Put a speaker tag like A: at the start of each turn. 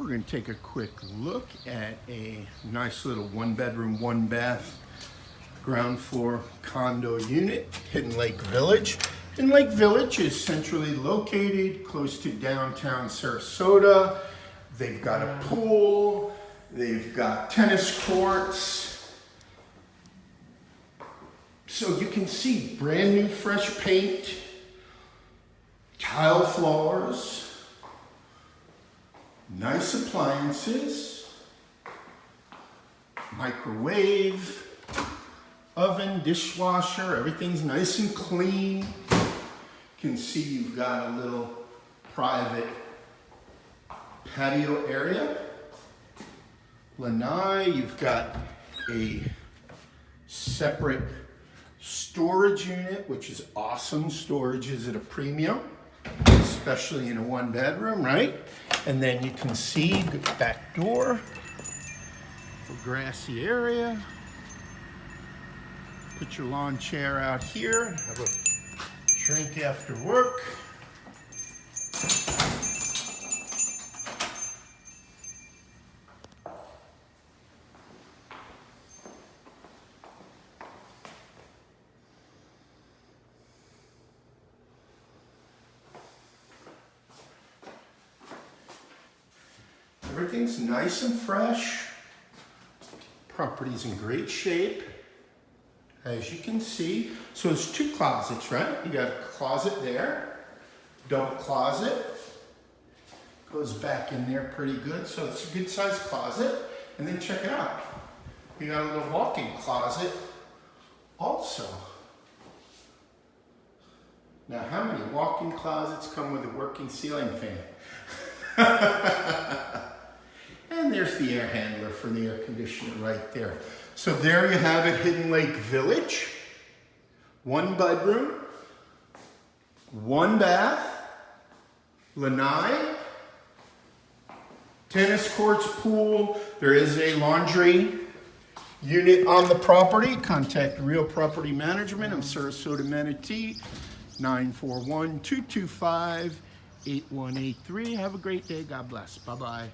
A: We're going to take a quick look at a nice little 1-bedroom, 1-bath ground floor condo unit, Hidden Lake Village. Hidden Lake Village is centrally located close to downtown Sarasota. They've got a pool, they've got tennis courts. So you can see brand new fresh paint, tile floors, nice appliances, microwave, oven, dishwasher, everything's nice and clean. You can see you've got a little private patio area. Lanai, you've got a separate storage unit, which is awesome. Storage is at a premium, especially in a 1-bedroom, right? And then you can see the back door, a grassy area. Put your lawn chair out here, have a drink after work. Everything's nice and fresh. Property's in great shape, as you can see. So there's 2 closets, right? You got a closet there, double closet. Goes back in there pretty good, so it's a good sized closet. And then check it out. You got a little walk-in closet also. Now, how many walk-in closets come with a working ceiling fan? And there's the air handler for the air conditioner right there. So there you have it, Hidden Lake Village. 1-bedroom, 1-bath, lanai, tennis courts, pool. There is a laundry unit on the property. Contact Real Property Management. I'm Sarasota, Manatee, 941-225-8183. Have a great day. God bless. Bye-bye.